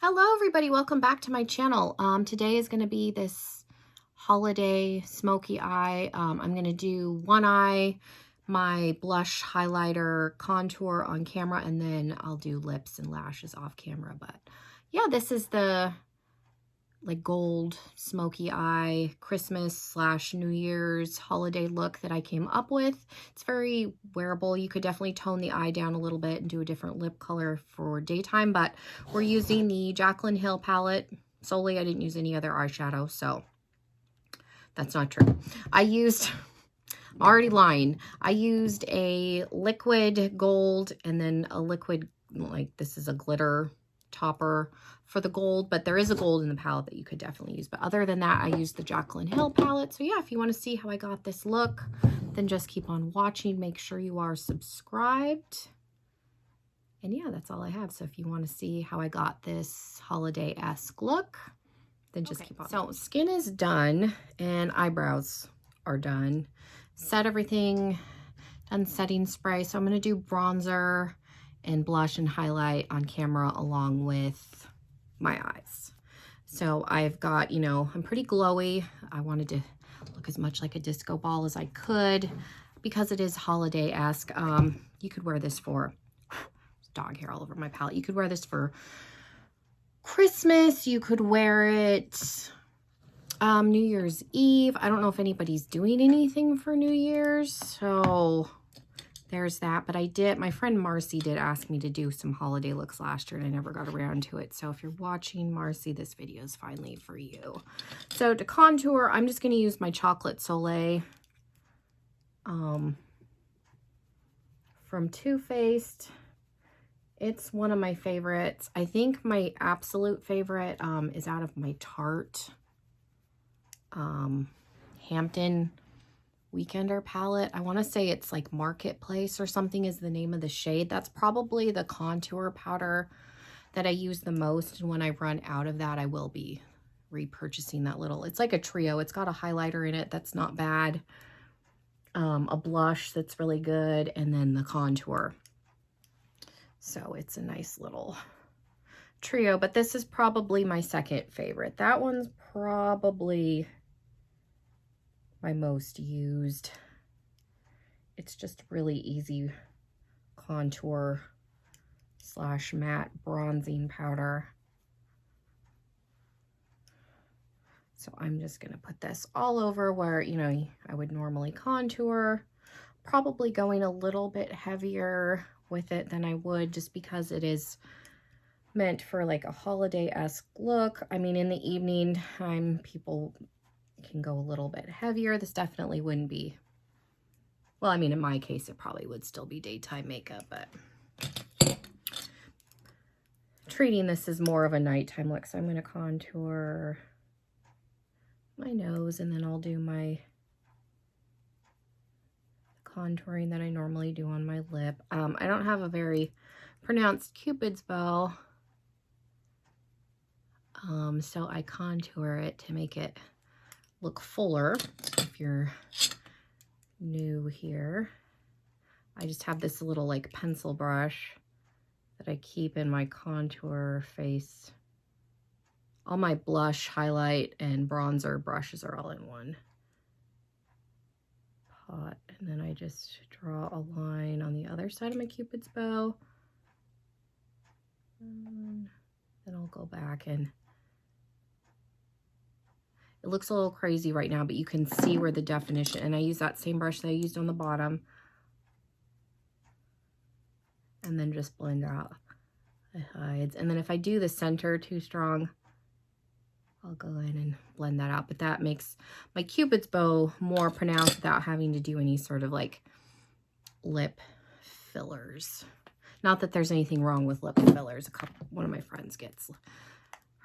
Hello everybody, welcome back to my channel. Today is going to be this holiday smoky eye. I'm going to do one eye, my blush, highlighter, contour on camera, and then I'll do lips and lashes off camera. But yeah, this is the like gold smoky eye Christmas / New Year's holiday look that I came up with. It's very wearable. You could definitely tone the eye down a little bit and do a different lip color for daytime, but we're using the Jaclyn Hill palette solely. I didn't use any other eyeshadow, so that's not true. I'm already lying. I used a liquid gold and then a liquid, like this is a glitter topper for the gold, but there is a gold in the palette that you could definitely use. But other than that, I used the Jaclyn Hill palette. So yeah, if you want to see how I got this look, then just keep on watching. Make sure you are subscribed. And yeah, that's all I have. So if you want to see how I got this holiday-esque look, then just keep on. So skin is done and eyebrows are done. Set everything, done setting spray. So I'm going to do bronzer and blush and highlight on camera along with my eyes. So I've got, you know, I'm pretty glowy. I wanted to look as much like a disco ball as I could because it is holiday-esque. You could wear this for dog hair all over my palette. You could wear this for Christmas. You could wear it New Year's Eve. I don't know if anybody's doing anything for New Year's, so there's that. But my friend Marcy did ask me to do some holiday looks last year and I never got around to it. So if you're watching, Marcy, this video is finally for you. So to contour, I'm just going to use my Chocolate Soleil from Too Faced. It's one of my favorites. I think my absolute favorite is out of my Tarte Hampton Weekender palette. I want to say it's like Marketplace or something is the name of the shade. That's probably the contour powder that I use the most. And when I run out of that, I will be repurchasing that little. It's like a trio. It's got a highlighter in it that's not bad, a blush that's really good, and then the contour. So it's a nice little trio, but this is probably my second favorite. That one's probably my most used. It's just really easy contour / matte bronzing powder. So I'm just going to put this all over where, you know, I would normally contour. Probably going a little bit heavier with it than I would just because it is meant for like a holiday-esque look. I mean, in the evening time, people can go a little bit heavier. This definitely wouldn't be, well, I mean, in my case, it probably would still be daytime makeup, but treating this as more of a nighttime look. So I'm going to contour my nose and then I'll do my contouring that I normally do on my lip. I don't have a very pronounced Cupid's bow, so I contour it to make it look fuller. If you're new here, I just have this little like pencil brush that I keep in my contour face. All my blush, highlight, and bronzer brushes are all in one pot. And then I just draw a line on the other side of my Cupid's bow. And then I'll go back and it looks a little crazy right now, but you can see where the definition, and I use that same brush that I used on the bottom. And then just blend out the hides. And then if I do the center too strong, I'll go in and blend that out. But that makes my Cupid's bow more pronounced without having to do any sort of like lip fillers. Not that there's anything wrong with lip fillers. One of my friends gets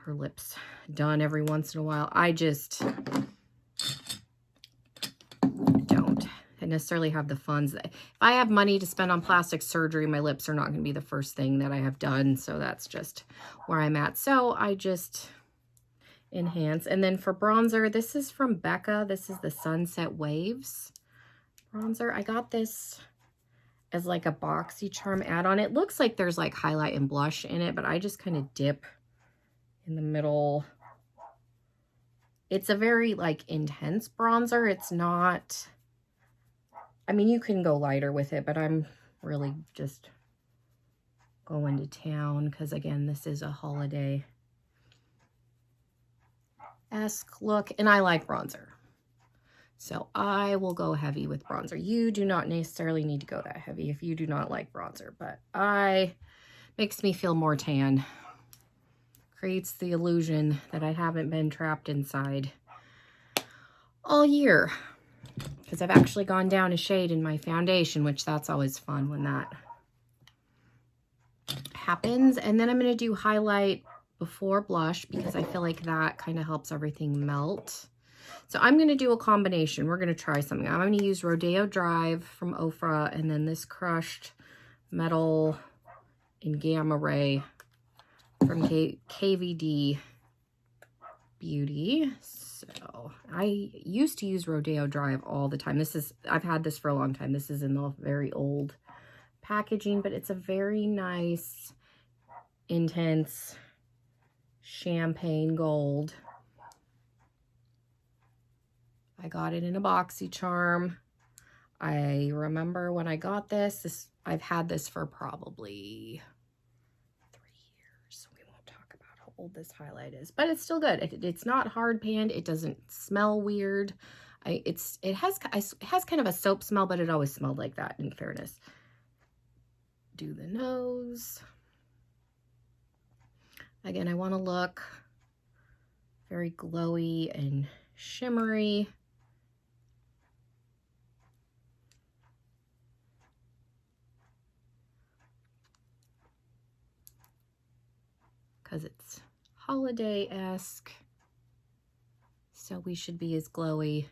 her lips done every once in a while. I just don't necessarily have the funds. If I have money to spend on plastic surgery, my lips are not going to be the first thing that I have done. So that's just where I'm at. So I just enhance. And then for bronzer, this is from Becca. This is the Sunset Waves bronzer. I got this as like a BoxyCharm add-on. It looks like there's like highlight and blush in it, but I just kind of dip in the middle. It's a very like intense bronzer. It's not, I mean, you can go lighter with it, but I'm really just going to town because again, this is a holiday-esque look and I like bronzer. So I will go heavy with bronzer. You do not necessarily need to go that heavy if you do not like bronzer, but makes me feel more tan. Creates the illusion that I haven't been trapped inside all year. Because I've actually gone down a shade in my foundation, which that's always fun when that happens. And then I'm going to do highlight before blush because I feel like that kind of helps everything melt. So I'm going to do a combination. We're going to try something. I'm going to use Rodeo Drive from Ofra and then this Crushed Metal in Gamma Ray from KVD Beauty. So I used to use Rodeo Drive all the time. I've had this for a long time. This is in the very old packaging, but it's a very nice, intense champagne gold. I got it in a BoxyCharm. I remember when I got this, I've had this for probably 3 years. We won't talk about how old this highlight is, but it's still good. It's not hard panned. It doesn't smell weird. It has kind of a soap smell, but it always smelled like that, in fairness. Do the nose. Again, I want to look very glowy and shimmery. Because it's holiday-esque, so we should be as glowy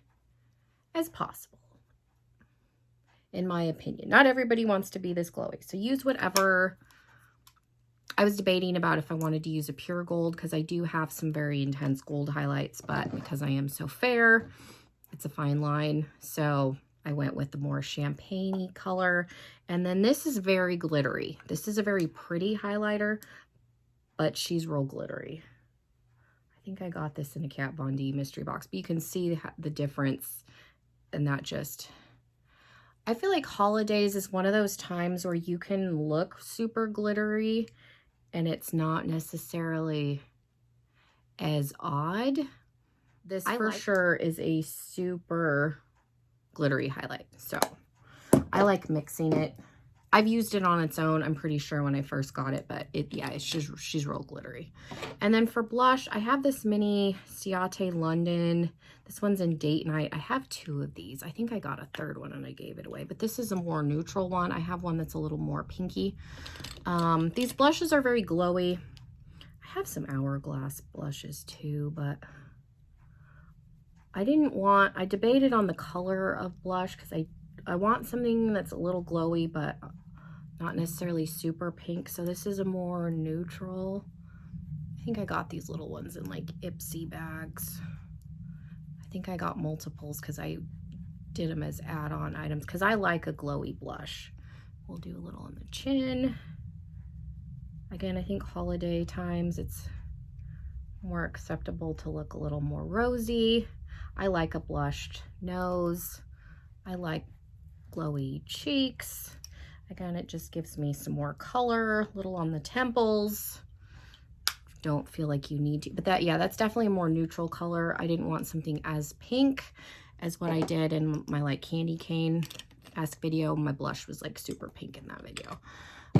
as possible, in my opinion. Not everybody wants to be this glowy, so use whatever. I was debating about if I wanted to use a pure gold because I do have some very intense gold highlights, but because I am so fair, it's a fine line, so I went with the more champagne-y color. And then this is very glittery. This is a very pretty highlighter, but she's real glittery. I think I got this in a Kat Von D mystery box, but you can see the difference. And that just, I feel like holidays is one of those times where you can look super glittery and it's not necessarily as odd. This for sure is a super glittery highlight. So I like mixing it. I've used it on its own, I'm pretty sure, when I first got it, but she's real glittery. And then for blush, I have this mini Ciate London. This one's in Date Night. I have 2 of these. I think I got a 3rd one and I gave it away, but this is a more neutral one. I have one that's a little more pinky. These blushes are very glowy. I have some Hourglass blushes too, but I debated on the color of blush because I want something that's a little glowy, but not necessarily super pink. So this is a more neutral. I think I got these little ones in like Ipsy bags. I think I got multiples because I did them as add-on items because I like a glowy blush. We'll do a little on the chin. Again, I think holiday times it's more acceptable to look a little more rosy. I like a blushed nose. I like glowy cheeks. Again, it just gives me some more color, a little on the temples. Don't feel like you need to, but that's definitely a more neutral color. I didn't want something as pink as what I did in my like candy cane-esque video. My blush was like super pink in that video.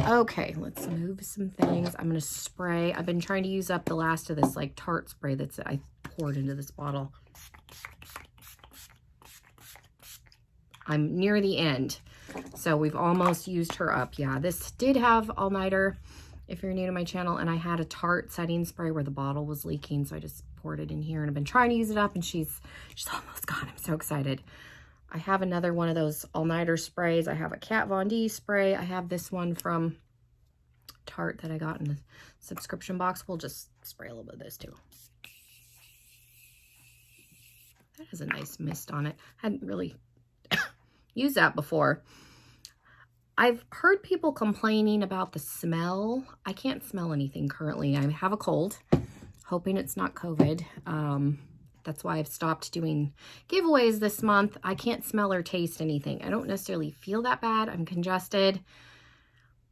Okay, let's move some things. I'm gonna spray. I've been trying to use up the last of this like Tarte spray I poured into this bottle. I'm near the end, so we've almost used her up. Yeah, this did have all-nighter if you're new to my channel, and I had a Tarte setting spray where the bottle was leaking, so I just poured it in here, and I've been trying to use it up, and she's almost gone. I'm so excited. I have another one of those all-nighter sprays. I have a Kat Von D spray. I have this one from Tarte that I got in the subscription box. We'll just spray a little bit of this too. That has a nice mist on it. Hadn't really used that before. I've heard people complaining about the smell. I can't smell anything currently. I have a cold. Hoping it's not COVID. That's why I've stopped doing giveaways this month. I can't smell or taste anything. I don't necessarily feel that bad. I'm congested,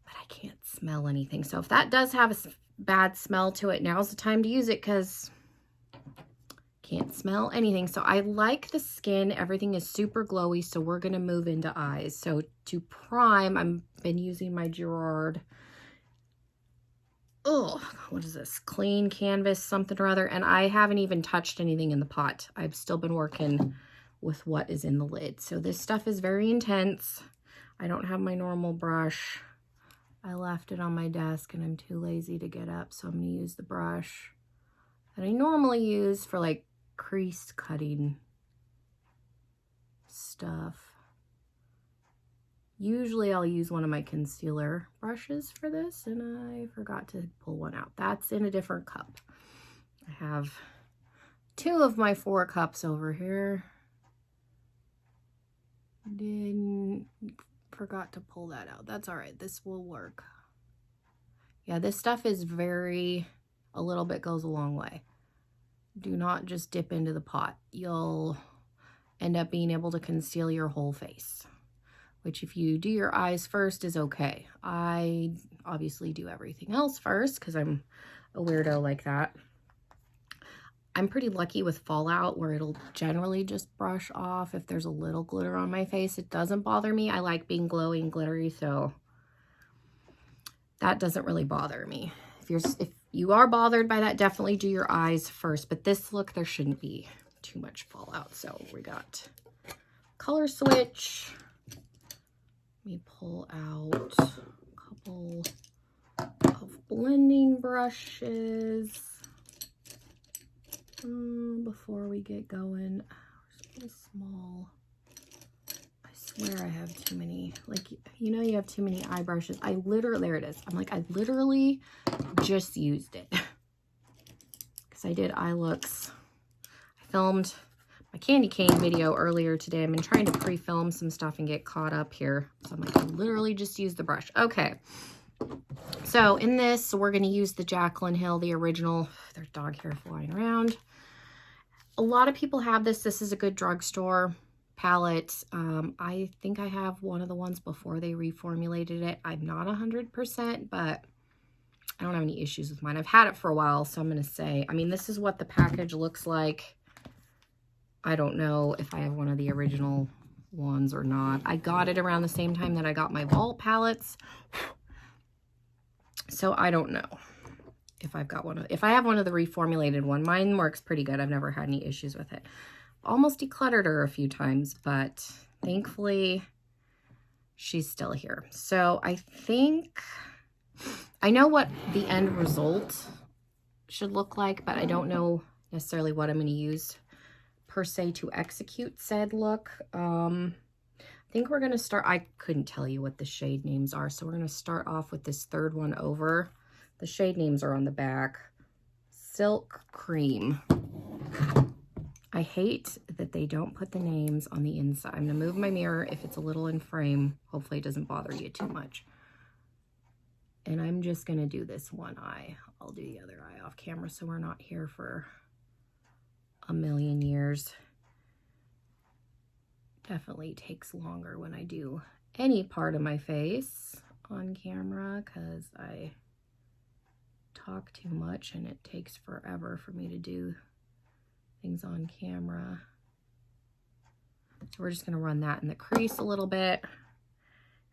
but I can't smell anything. So if that does have a bad smell to it, now's the time to use it because can't smell anything. So I like the skin. Everything is super glowy. So we're going to move into eyes. So to prime, I've been using my Gerard. Oh, what is this? Clean canvas, something or other. And I haven't even touched anything in the pot. I've still been working with what is in the lid. So this stuff is very intense. I don't have my normal brush. I left it on my desk and I'm too lazy to get up. So I'm going to use the brush that I normally use for like crease cutting stuff. Usually I'll use one of my concealer brushes for this, and I forgot to pull one out. That's in a different cup. I have 2 of my 4 cups over here. Forgot to pull that out. That's all right. This will work. Yeah, this stuff is a little bit goes a long way. Do not just dip into the pot. You'll end up being able to conceal your whole face, which if you do your eyes first is okay. I obviously do everything else first because I'm a weirdo like that. I'm pretty lucky with fallout where it'll generally just brush off if there's a little glitter on my face. It doesn't bother me. I like being glowy and glittery, so that doesn't really bother me. If you are bothered by that, definitely do your eyes first. But this look, there shouldn't be too much fallout. So we got color switch. Let me pull out a couple of blending brushes before we get going. Really small. I swear I have too many. Like, you know, you have too many eye brushes. There it is. I'm like, I literally just used it because I did eye looks. I filmed my candy cane video earlier today. I've been trying to pre-film some stuff and get caught up here. So I'm like, I literally just used the brush. Okay. So in this, we're going to use the Jaclyn Hill, the original. There's dog hair flying around. A lot of people have this. This is a good drugstore palette. I think I have one of the ones before they reformulated it. I'm not 100%, but I don't have any issues with mine. I've had it for a while, so I'm going to say, I mean, this is what the package looks like. I don't know if I have one of the original ones or not. I got it around the same time that I got my Vault palettes. So I don't know if I've got if I have one of the reformulated one. Mine works pretty good. I've never had any issues with it. Almost decluttered her a few times, but thankfully she's still here. So I think I know what the end result should look like, but I don't know necessarily what I'm going to use per se to execute said look. I think we're going to start, I couldn't tell you what the shade names are, so we're going to start off with this third one over. The shade names are on the back. Silk Cream. I hate that they don't put the names on the inside. I'm going to move my mirror if it's a little in frame. Hopefully it doesn't bother you too much. And I'm just going to do this one eye. I'll do the other eye off camera so we're not here for a million years. Definitely takes longer when I do any part of my face on camera because I talk too much and it takes forever for me to do things on camera. So we're just going to run that in the crease a little bit.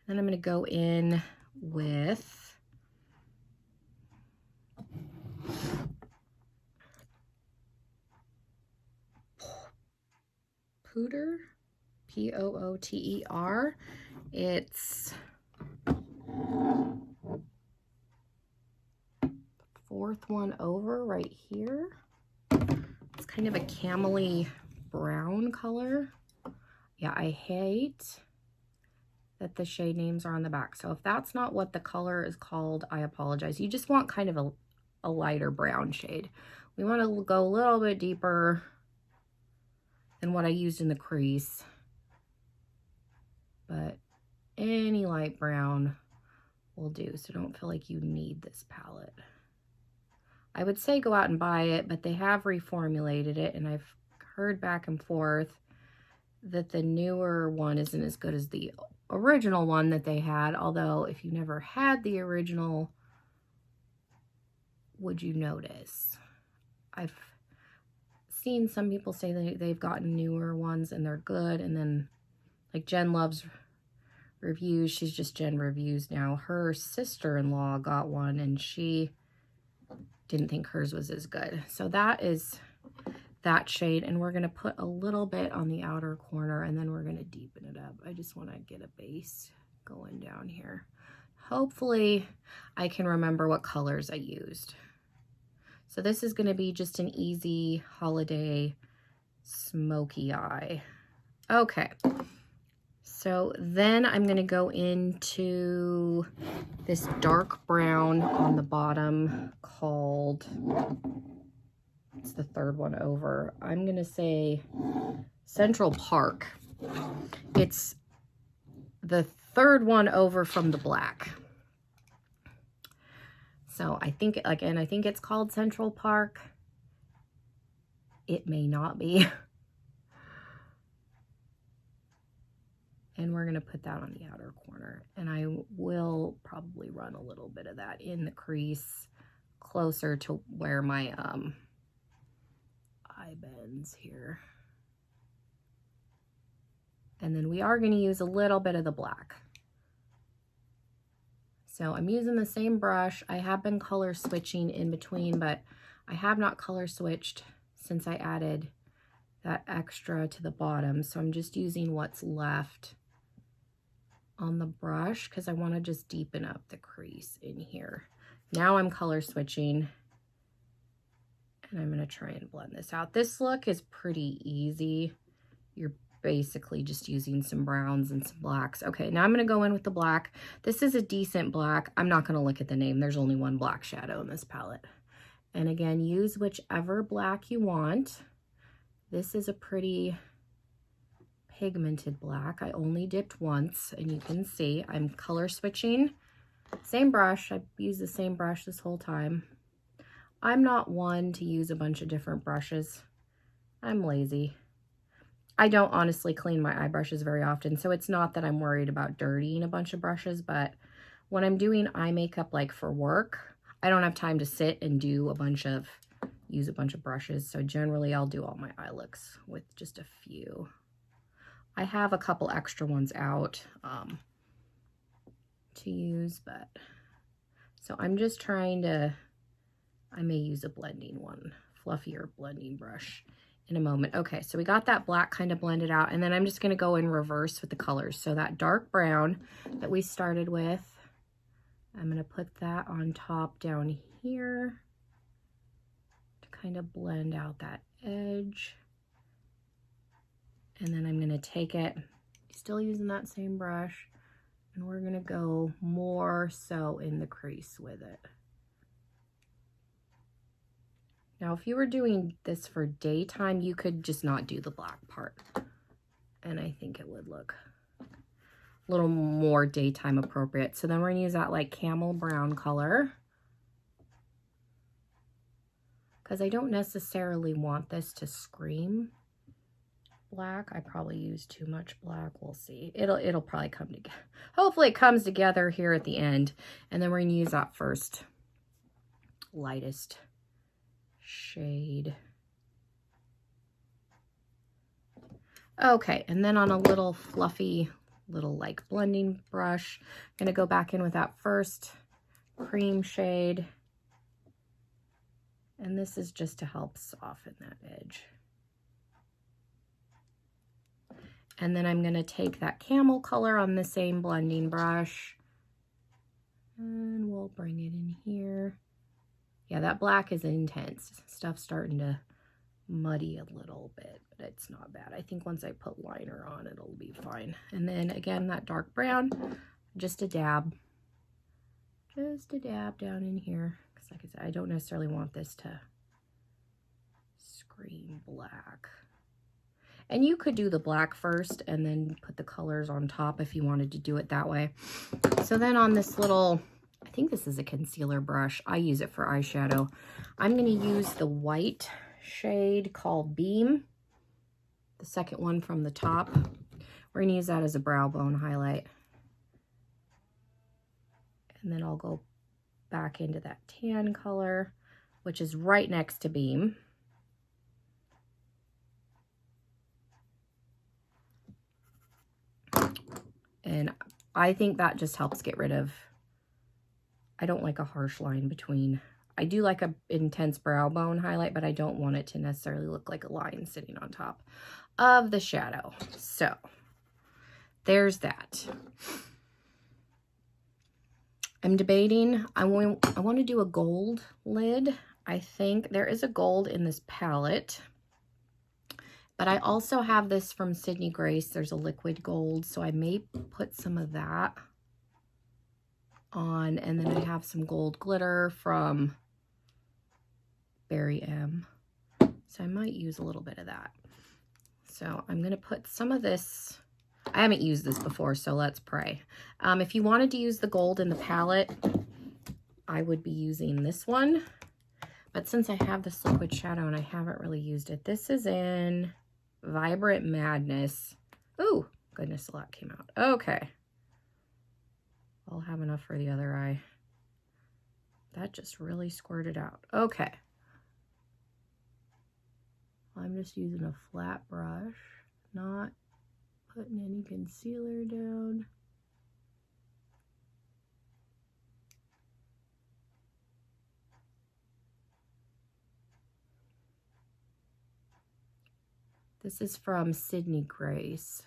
Then I'm going to go in with Pooter. Pooter. It's fourth one over right here. It's kind of a camely brown color. Yeah, I hate that the shade names are on the back. So if that's not what the color is called, I apologize. You just want kind of a lighter brown shade. We want to go a little bit deeper than what I used in the crease. But any light brown will do, so don't feel like you need this palette. I would say go out and buy it, but they have reformulated it, and I've heard back and forth that the newer one isn't as good as the original one that they had. Although if you never had the original, would you notice? I've seen some people say that they've gotten newer ones and they're good, and then like Jen loves reviews. She's just Jen Reviews now. Her sister-in-law got one and she didn't think hers was as good. So that is that shade, and we're going to put a little bit on the outer corner, and then we're going to deepen it up. I just want to get a base going down here. Hopefully I can remember what colors I used. So this is going to be just an easy holiday smoky eye. Okay, so then I'm going to go into this dark brown on the bottom called, it's the third one over. I'm going to say Central Park. It's the third one over from the black. So I think, again, I think it's called Central Park. It may not be. And we're going to put that on the outer corner. And I will probably run a little bit of that in the crease closer to where my eye bends here. And then we are going to use a little bit of the black. So I'm using the same brush. I have been color switching in between, but I have not color switched since I added that extra to the bottom. So I'm just using what's left on the brush because I want to just deepen up the crease in here. Now I'm color switching, and I'm going to try and blend this out. This look is pretty easy. You're basically just using some browns and some blacks. Okay, now I'm going to go in with the black. This is a decent black. I'm not going to look at the name. There's only one black shadow in this palette. And again, use whichever black you want. This is a pretty pigmented black. I only dipped once, and you can see I'm color switching. Same brush. I've used the same brush this whole time. I'm not one to use a bunch of different brushes. I'm lazy. I don't honestly clean my eye brushes very often, so it's not that I'm worried about dirtying a bunch of brushes, but when I'm doing eye makeup like for work, I don't have time to sit and do use a bunch of brushes, so generally I'll do all my eye looks with just a few. I have a couple extra ones out to use, but so I'm just trying to, I may use a blending one, fluffier blending brush in a moment. Okay, so we got that black kind of blended out, and then I'm just going to go in reverse with the colors. So that dark brown that we started with, I'm going to put that on top down here to kind of blend out that edge. And then I'm going to take it, still using that same brush, and we're going to go more so in the crease with it. Now, if you were doing this for daytime, you could just not do the black part. And I think it would look a little more daytime appropriate. So then we're going to use that like camel brown color, because I don't necessarily want this to scream black. I probably used too much black. We'll see. It'll probably come together. Hopefully it comes together here at the end. And then we're going to use that first lightest shade. Okay, and then on a little fluffy little like blending brush, I'm going to go back in with that first cream shade. And this is just to help soften that edge. And then I'm going to take that camel color on the same blending brush, and we'll bring it in here. Yeah, that black is intense. Stuff's starting to muddy a little bit, but it's not bad. I think once I put liner on, it'll be fine. And then again, that dark brown, just a dab down in here. Because like I said, I don't necessarily want this to scream black. And you could do the black first and then put the colors on top if you wanted to do it that way. So then on this little I think this is a concealer brush. I use it for eyeshadow. I'm going to use the white shade called Beam, the second one from the top. We're going to use that as a brow bone highlight. And then I'll go back into that tan color, which is right next to Beam. And I think that just helps get rid of, I don't like a harsh line between, I do like a intense brow bone highlight, but I don't want it to necessarily look like a line sitting on top of the shadow. So there's that. I'm debating, I want to do a gold lid. I think there is a gold in this palette, but I also have this from Sydney Grace. There's a liquid gold, so I may put some of that on, and then I have some gold glitter from Berry M, so I might use a little bit of that. So I'm going to put some of this. I haven't used this before, so let's pray. If you wanted to use the gold in the palette, I would be using this one. But since I have this liquid shadow and I haven't really used it, this is in Vibrant Madness. Oh, goodness, a lot came out. Okay. I'll have enough for the other eye. That just really squirted out. Okay. I'm just using a flat brush, not putting any concealer down. This is from Sydney Grace.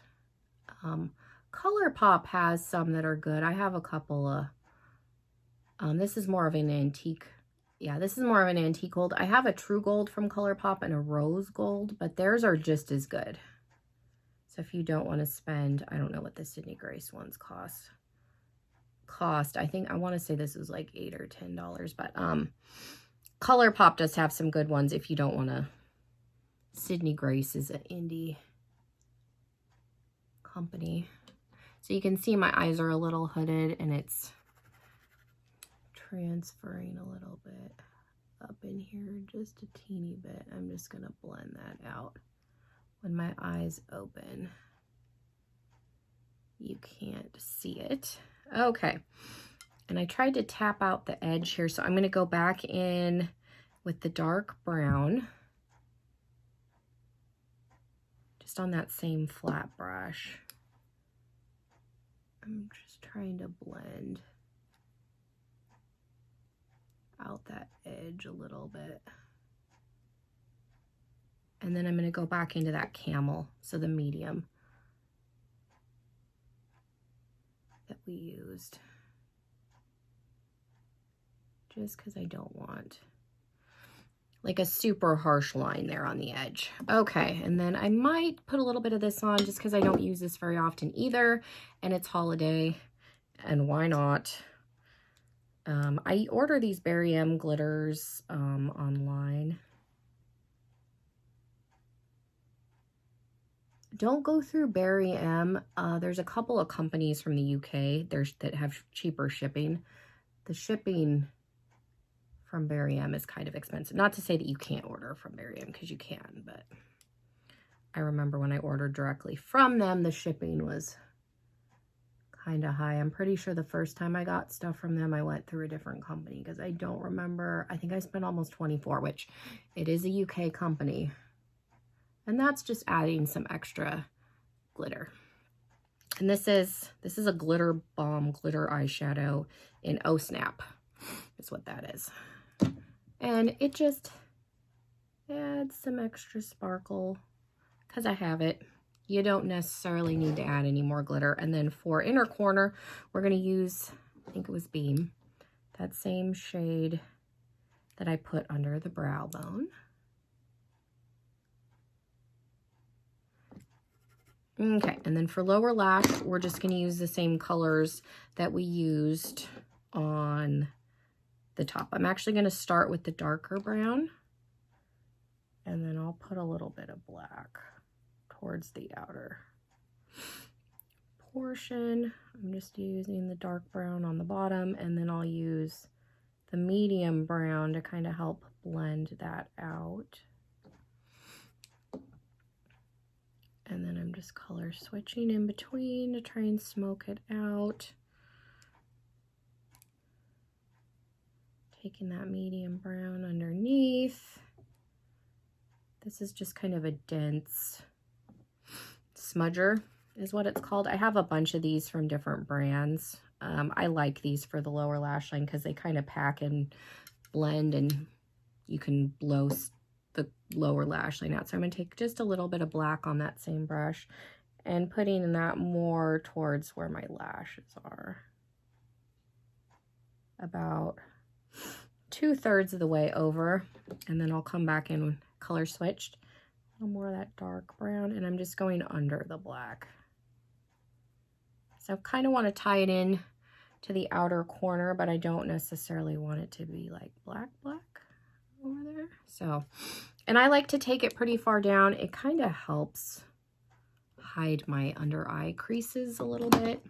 ColourPop has some that are good. I have a couple of, this is more of an antique. Yeah, this is more of an antique gold. I have a true gold from ColourPop and a rose gold, but theirs are just as good. So if you don't want to spend, I don't know what the Sydney Grace ones cost. I think, I want to say this is like $8 or $10, but ColourPop does have some good ones if you don't want to. Sydney Grace is an indie company. So you can see my eyes are a little hooded and it's transferring a little bit up in here, just a teeny bit. I'm just going to blend that out. When my eyes open, you can't see it. Okay. And I tried to tap out the edge here, so I'm going to go back in with the dark brown, just on that same flat brush. I'm just trying to blend out that edge a little bit. And then I'm going to go back into that camel, so the medium that we used. Just because I don't want like a super harsh line there on the edge. Okay, and then I might put a little bit of this on just because I don't use this very often either, and it's holiday, and why not? I order these Berry M glitters online. Don't go through Berry M. There's a couple of companies from the UK that have cheaper shipping. The shipping from Berry M is kind of expensive. Not to say that you can't order from Berry M, because you can, but I remember when I ordered directly from them, the shipping was kind of high. I'm pretty sure the first time I got stuff from them, I went through a different company because I don't remember. I think I spent almost $24, which it is a UK company. And that's just adding some extra glitter. And this is a glitter bomb glitter eyeshadow in Oh Snap, is what that is. And it just adds some extra sparkle because I have it. You don't necessarily need to add any more glitter. And then for inner corner, we're going to use, I think it was Beam, that same shade that I put under the brow bone. Okay, and then for lower lash, we're just going to use the same colors that we used on the top. I'm actually going to start with the darker brown, and then I'll put a little bit of black towards the outer portion. I'm just using the dark brown on the bottom, and then I'll use the medium brown to kind of help blend that out. And then I'm just color switching in between to try and smoke it out. Taking that medium brown underneath. This is just kind of a dense smudger is what it's called. I have a bunch of these from different brands. I like these for the lower lash line because they kind of pack and blend, and you can blow the lower lash line out. So I'm going to take just a little bit of black on that same brush and putting that more towards where my lashes are. About 2/3 of the way over, and then I'll come back in color switched. A little more of that dark brown, and I'm just going under the black. So I kind of want to tie it in to the outer corner, but I don't necessarily want it to be like black over there. So, and I like to take it pretty far down. It kind of helps hide my under eye creases a little bit.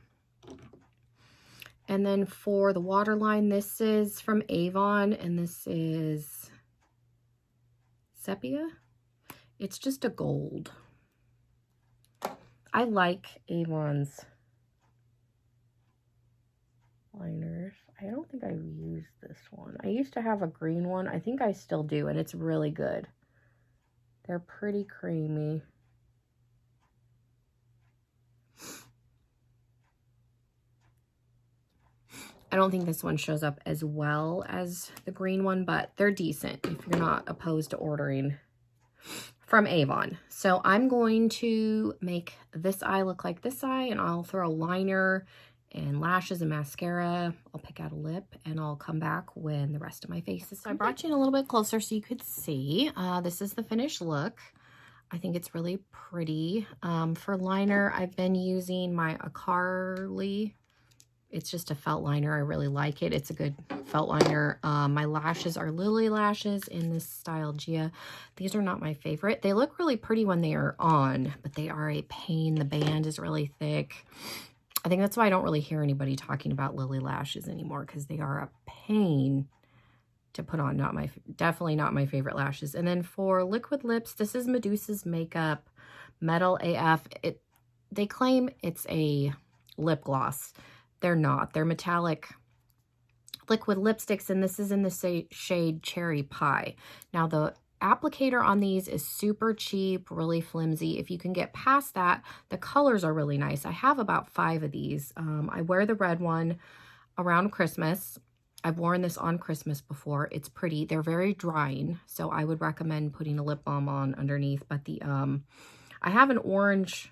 And then for the waterline, this is from Avon, and this is Sepia. It's just a gold. I like Avon's liners. I don't think I've used this one. I used to have a green one. I think I still do, and it's really good. They're pretty creamy. I don't think this one shows up as well as the green one, but they're decent if you're not opposed to ordering from Avon. So I'm going to make this eye look like this eye, and I'll throw a liner and lashes and mascara. I'll pick out a lip, and I'll come back when the rest of my face is. So I brought you in a little bit closer so you could see. This is the finished look. I think it's really pretty. For liner, I've been using my Acarly. It's just a felt liner. I really like it. It's a good felt liner. My lashes are Lily lashes in this style Gia. These are not my favorite. They look really pretty when they are on, but they are a pain. The band is really thick. I think that's why I don't really hear anybody talking about Lily lashes anymore, because they are a pain to put on. Definitely not my favorite lashes. And then for liquid lips, this is Medusa's Makeup Metal AF. They claim it's a lip gloss. They're not. They're metallic liquid lipsticks, and this is in the shade Cherry Pie. Now, the applicator on these is super cheap, really flimsy. If you can get past that, the colors are really nice. I have about 5 of these. I wear the red one around Christmas. I've worn this on Christmas before. It's pretty. They're very drying, so I would recommend putting a lip balm on underneath. But the I have an orange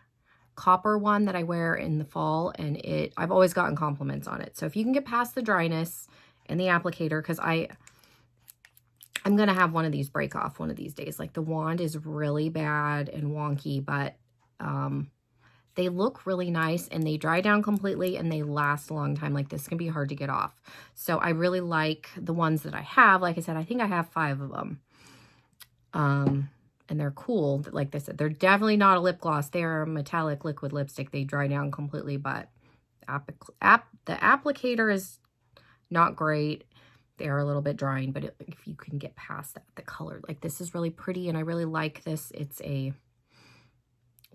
copper one that I wear in the fall, and I've always gotten compliments on it. So if you can get past the dryness and the applicator, because I'm gonna have one of these break off one of these days. Like, the wand is really bad and wonky, but they look really nice, and they dry down completely, and they last a long time. Like, this can be hard to get off. So I really like the ones that I have. Like I said, I think I have 5 of them. And they're cool. Like I said, they're definitely not a lip gloss. They're a metallic liquid lipstick. They dry down completely, but the applicator is not great. They're a little bit drying, but if you can get past that, the color, like, this is really pretty, and I really like this. It's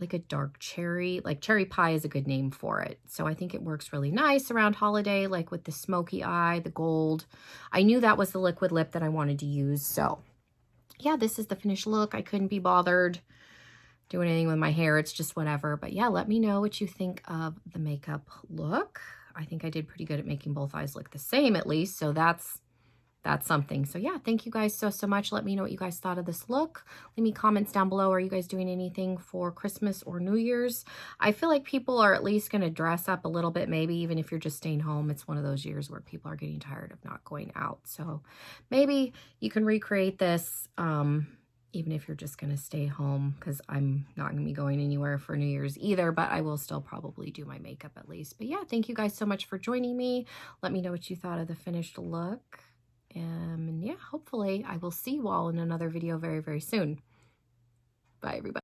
like a dark cherry. Like, Cherry Pie is a good name for it. So I think it works really nice around holiday, like with the smoky eye, the gold. I knew that was the liquid lip that I wanted to use. So yeah, this is the finished look. I couldn't be bothered doing anything with my hair. It's just whatever. But yeah, let me know what you think of the makeup look. I think I did pretty good at making both eyes look the same, at least. So that's something. So yeah, thank you guys so much. Let me know what you guys thought of this look. Leave me comments down below. Are you guys doing anything for Christmas or New Year's? I feel like people are at least going to dress up a little bit, maybe even if you're just staying home. It's one of those years where people are getting tired of not going out. So maybe you can recreate this even if you're just going to stay home, because I'm not going to be going anywhere for New Year's either, but I will still probably do my makeup at least. But yeah, thank you guys so much for joining me. Let me know what you thought of the finished look. And yeah, hopefully I will see you all in another video very, very soon. Bye, everybody.